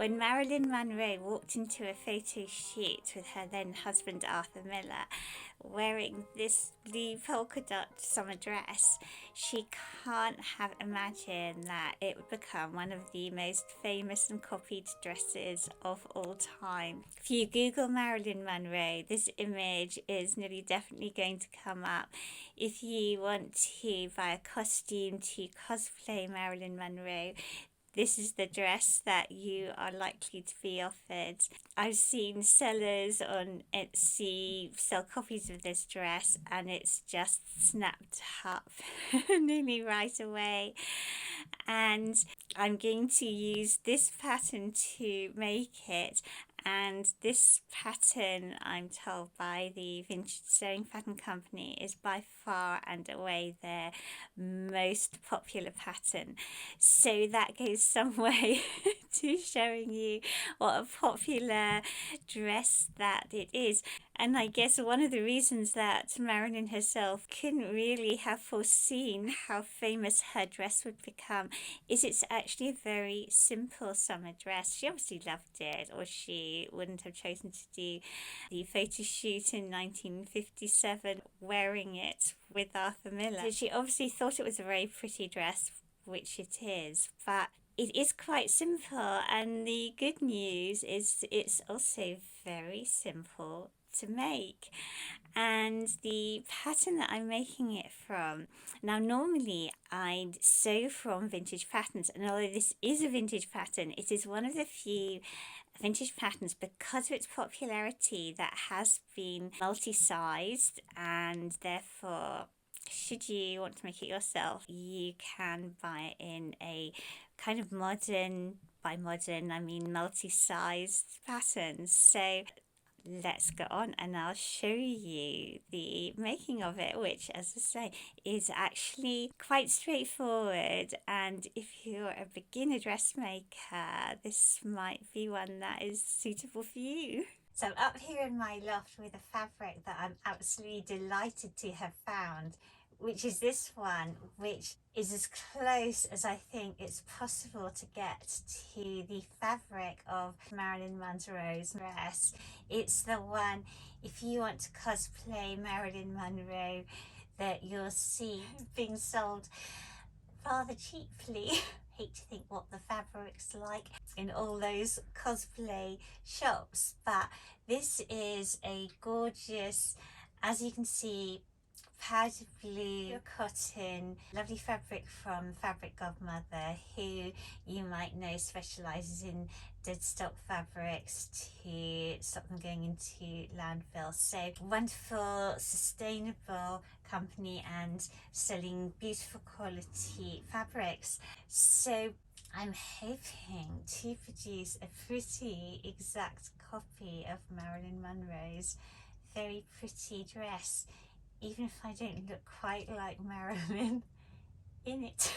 When Marilyn Monroe walked into a photo shoot with her then husband Arthur Miller, wearing this blue polka dot summer dress, she can't have imagined that it would become one of the most famous and copied dresses of all time. If you Google Marilyn Monroe, this image is nearly definitely going to come up. If you want to buy a costume to cosplay Marilyn Monroe, this is the dress that you are likely to be offered. I've seen sellers on Etsy sell copies of this dress and it's just snapped up nearly right away. And I'm going to use this pattern to make it. And this pattern, I'm told by the Vintage Sewing Pattern Company, is by far and away their most popular pattern. So that goes some way to showing you what a popular dress that it is. And I guess one of the reasons that Marilyn herself couldn't really have foreseen how famous her dress would become is it's actually a very simple summer dress. She obviously loved it, or she wouldn't have chosen to do the photo shoot in 1957 wearing it with Arthur Miller. So she obviously thought it was a very pretty dress, which it is, but it is quite simple, and the good news is it's also very simple to make. And the pattern that I'm making it from, now normally I'd sew from vintage patterns, and although this is a vintage pattern, it is one of the few vintage patterns, because of its popularity, that has been multi-sized, and therefore should you want to make it yourself, you can buy it in a kind of modern, by modern I mean multi-sized patterns. So let's go on and I'll show you the making of it, which, as I say, is actually quite straightforward. And if you're a beginner dressmaker, this might be one that is suitable for you. So I'm up here in my loft with a fabric that I'm absolutely delighted to have found, which is this one, which is as close as I think it's possible to get to the fabric of Marilyn Monroe's dress. It's the one, if you want to cosplay Marilyn Monroe, that you'll see being sold rather cheaply. Hate to think what the fabric's like in all those cosplay shops, but this is a gorgeous, as you can see, powder blue cotton, lovely fabric from Fabric Godmother, who you might know specialises in dead stock fabrics to stop them going into landfill. So wonderful, sustainable company and selling beautiful quality fabrics. So I'm hoping to produce a pretty exact copy of Marilyn Monroe's very pretty dress, even if I don't look quite like Marilyn in it.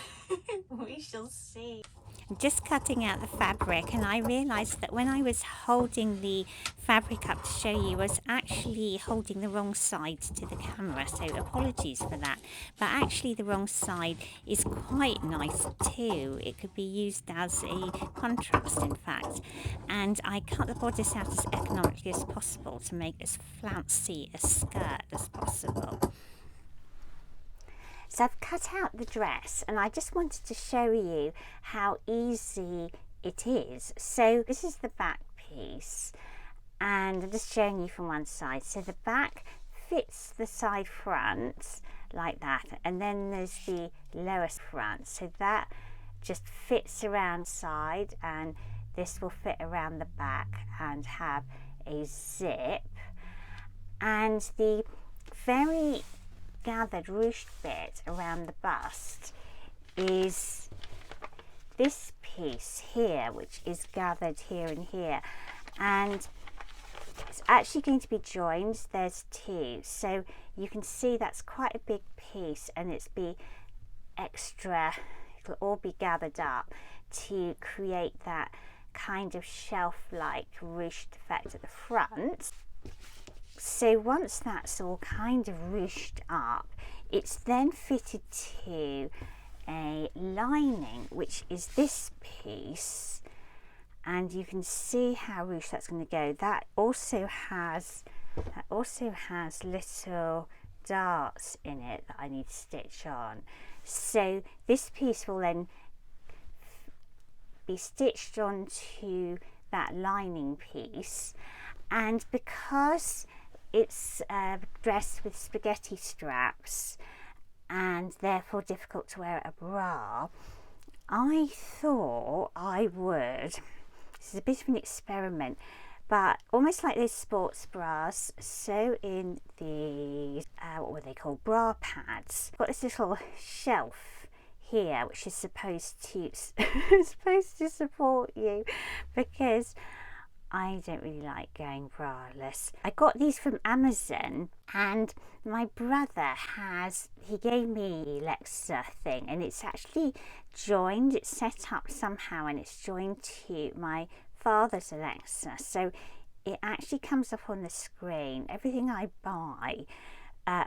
We shall see. I'm just cutting out the fabric, and I realised that when I was holding the fabric up to show you, I was actually holding the wrong side to the camera, so apologies for that. But actually the wrong side is quite nice too. It could be used as a contrast, in fact. And I cut the bodice out as economically as possible to make as flouncy a skirt as possible. So I've cut out the dress, and I just wanted to show you how easy it is. So this is the back piece, and I'm just showing you from one side. So the back fits the side front like that, and then there's the lower front. So that just fits around side, and this will fit around the back and have a zip. And the very gathered ruched bit around the bust is this piece here, which is gathered here and here, and it's actually going to be joined. There's two, so you can see that's quite a big piece, and it's be extra, it'll all be gathered up to create that kind of shelf-like ruched effect at the front. So once that's all kind of ruched up, it's then fitted to a lining, which is this piece, and you can see how ruched that's going to go. That also has little darts in it that I need to stitch on. So this piece will then be stitched onto that lining piece, and because it's a dress with spaghetti straps and therefore difficult to wear at a bra, I thought I would, this is a bit of an experiment, but almost like those sports bras, sew in these, what were they called, bra pads. Got this little shelf here which is supposed to support you, because I don't really like going braless. I got these from Amazon, and my brother he gave me the Alexa thing, and it's actually joined, it's set up somehow, and it's joined to my father's Alexa, so it actually comes up on the screen. Everything I buy,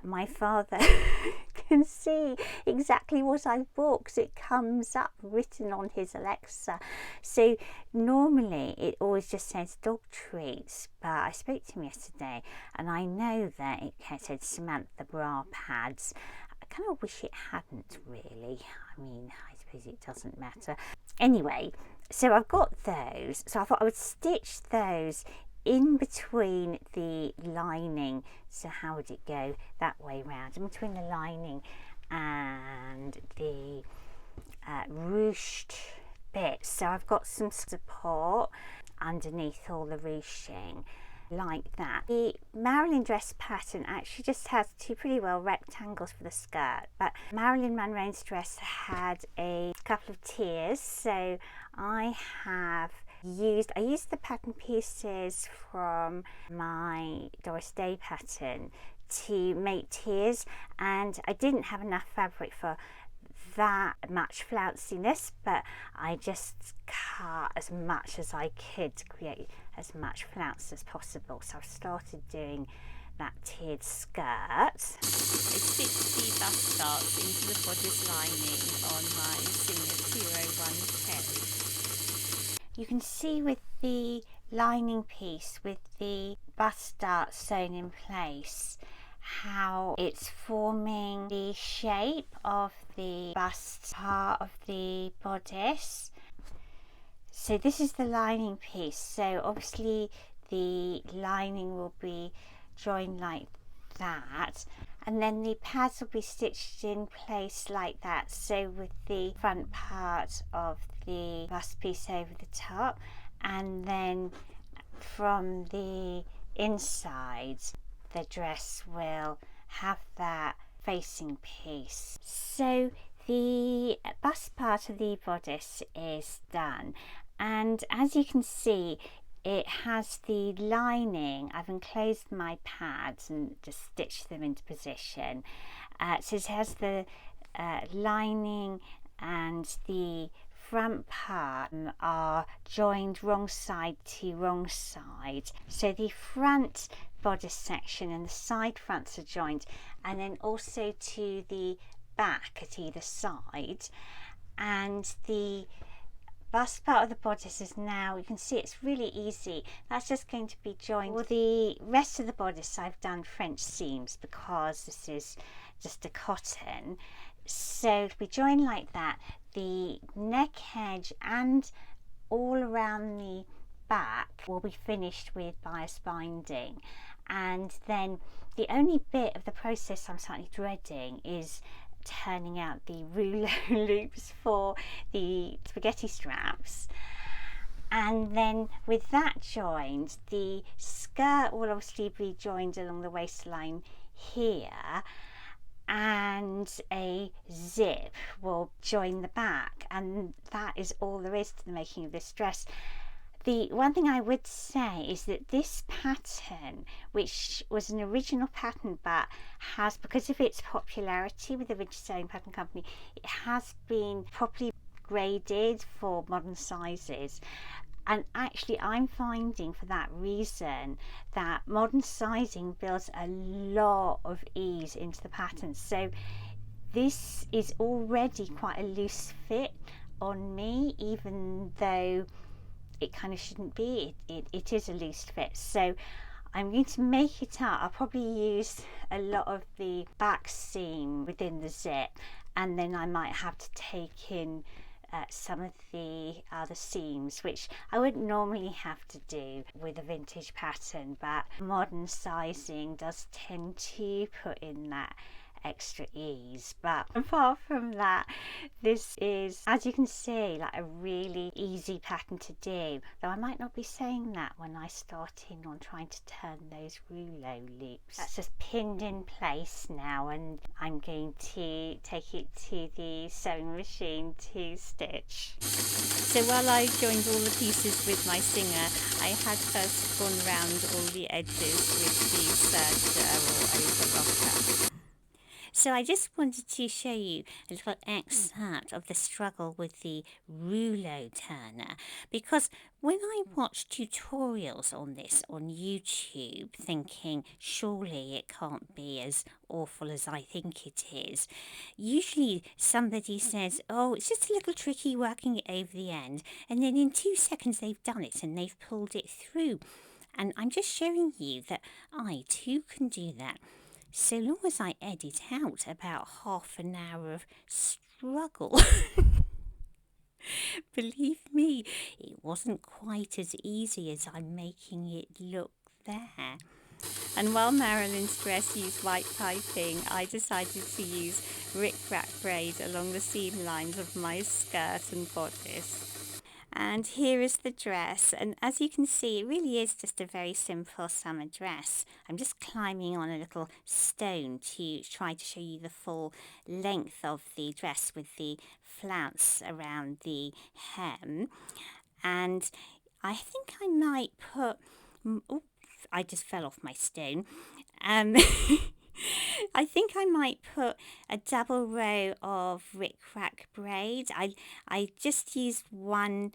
my father can see exactly what I've bought because it comes up written on his Alexa. So normally it always just says dog treats, but I spoke to him yesterday and I know that it said Samantha bra pads. I kind of wish it hadn't really. I mean, I suppose it doesn't matter. Anyway, so I've got those, so I thought I would stitch those in between the lining. So how would it go? That way round, in between the lining and the ruched bits. So I've got some support underneath all the ruching, like that. The Marilyn dress pattern actually just has two pretty well rectangles for the skirt, but Marilyn Monroe's dress had a couple of tiers, so I used the pattern pieces from my Doris Day pattern to make tiers, and I didn't have enough fabric for that much flounciness, but I just cut as much as I could to create as much flounce as possible. So I've started doing that tiered skirt. I stitched the bust darts into the bodice lining on my Signet 201 You can see with the lining piece, with the bust darts sewn in place, how it's forming the shape of the bust part of the bodice. So this is the lining piece, so obviously the lining will be joined like that, and then the pads will be stitched in place like that, so with the front part of the bust piece over the top, and then from the inside the dress will have that facing piece. So the bust part of the bodice is done, and as you can see, it has the lining. I've enclosed my pads and just stitched them into position. So it has the lining and the front part are joined wrong side to wrong side. So the front bodice section and the side fronts are joined, and then also to the back at either side. And the bust part of the bodice is now, you can see it's really easy, that's just going to be joined. For the rest of the bodice I've done French seams because this is just a cotton, so to be joined like that. The neck edge and all around the back will be finished with bias binding, and then the only bit of the process I'm slightly dreading is turning out the rouleau loops for the spaghetti straps. And then with that joined, the skirt will obviously be joined along the waistline here, and a zip will join the back, and that is all there is to the making of this dress. The one thing I would say is that this pattern, which was an original pattern but has, because of its popularity with the Ridge Sewing Pattern Company, it has been properly graded for modern sizes. And actually I'm finding for that reason that modern sizing builds a lot of ease into the pattern. So this is already quite a loose fit on me, even though it kind of shouldn't be. It is a loose fit. So I'm going to make it up. I'll probably use a lot of the back seam within the zip, and then I might have to take in some of the other seams, which I wouldn't normally have to do with a vintage pattern, but modern sizing does tend to put in that extra ease. But apart from that, this is, as you can see, like a really easy pattern to do, though I might not be saying that when I start in on trying to turn those rouleau loops. That's just pinned in place now, and I'm going to take it to the sewing machine to stitch. So while I joined all the pieces with my singer, I had first gone round all the edges with the serger or overlocker. So I just wanted to show you a little excerpt of the struggle with the rouleau turner, because when I watch tutorials on this on YouTube, thinking surely it can't be as awful as I think it is, usually somebody says, oh, it's just a little tricky working it over the end, and then in 2 seconds they've done it and they've pulled it through. And I'm just showing you that I too can do that, so long as I edit out about half an hour of struggle. Believe me, it wasn't quite as easy as I'm making it look there. And while Marilyn's dress used white piping, I decided to use rickrack braid along the seam lines of my skirt and bodice. And here is the dress, and as you can see, it really is just a very simple summer dress. I'm just climbing on a little stone to try to show you the full length of the dress with the flounce around the hem. And I think I might put... Oops, I just fell off my stone. I think I might put a double row of rickrack braid. I just used one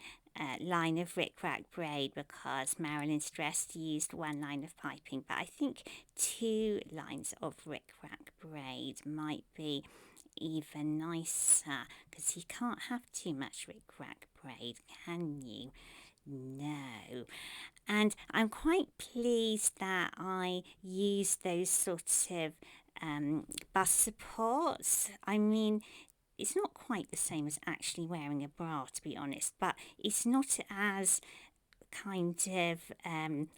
line of rickrack braid because Marilyn's dress used one line of piping, but I think 2 lines of rickrack braid might be even nicer, because you can't have too much rickrack braid, can you? No. And I'm quite pleased that I used those sort of bust supports. I mean, it's not quite the same as actually wearing a bra, to be honest, but it's not as kind of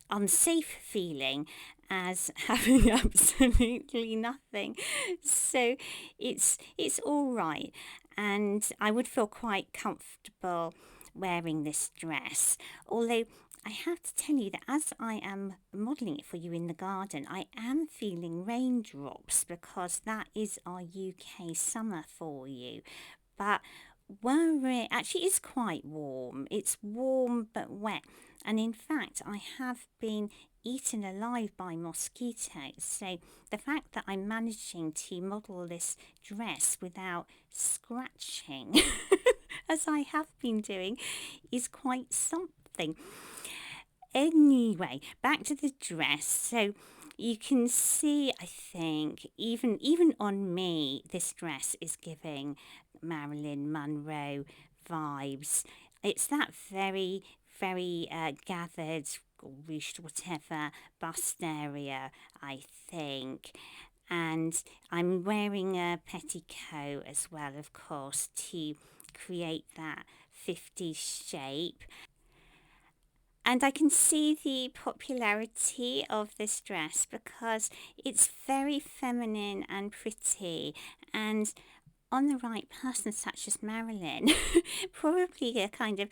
unsafe feeling as having absolutely nothing. So it's all right, and I would feel quite comfortable wearing this dress, although I have to tell you that as I am modelling it for you in the garden, I am feeling raindrops, because that is our UK summer for you. But actually it's quite warm. It's warm but wet, and in fact I have been eaten alive by mosquitoes. So the fact that I'm managing to model this dress without scratching as I have been doing is quite something. Anyway, back to the dress. So you can see, I think, even on me, this dress is giving Marilyn Monroe vibes. It's that very, very gathered, ruched, whatever, bust area, I think. And I'm wearing a petticoat as well, of course, to create that 50s shape. And I can see the popularity of this dress because it's very feminine and pretty, and on the right person, such as Marilyn, probably a kind of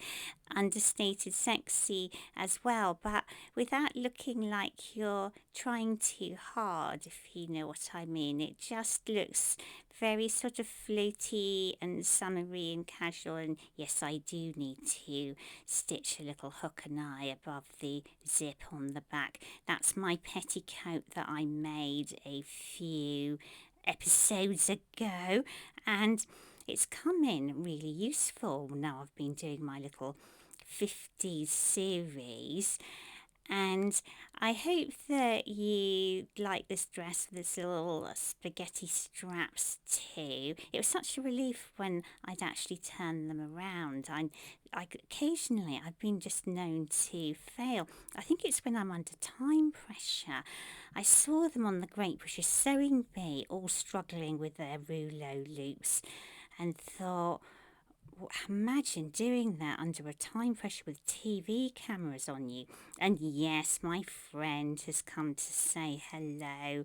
understated sexy as well, but without looking like you're trying too hard, if you know what I mean. It just looks very sort of floaty and summery and casual. And yes, I do need to stitch a little hook and eye above the zip on the back. That's my petticoat that I made a few episodes ago, and it's come in really useful now I've been doing my little 50s series. And I hope that you like this dress with its little spaghetti straps too. It was such a relief when I'd actually turn them around. Occasionally I've been just known to fail. I think it's when I'm under time pressure. I saw them on the Great British Sewing Bee all struggling with their rouleau loops and thought, imagine doing that under a time pressure with TV cameras on you. And yes, my friend has come to say hello.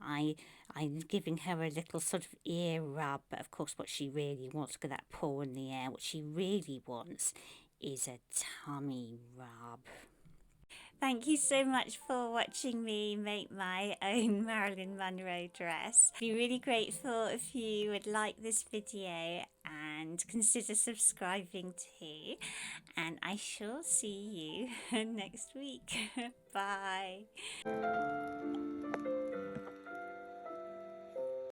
I I'm giving her a little sort of ear rub, but of course what she really wants, look at that paw in the air, what she really wants is a tummy rub. Thank you so much for watching me make my own Marilyn Monroe dress. I'd be really grateful if you would like this video and consider subscribing too. And I shall see you next week. Bye.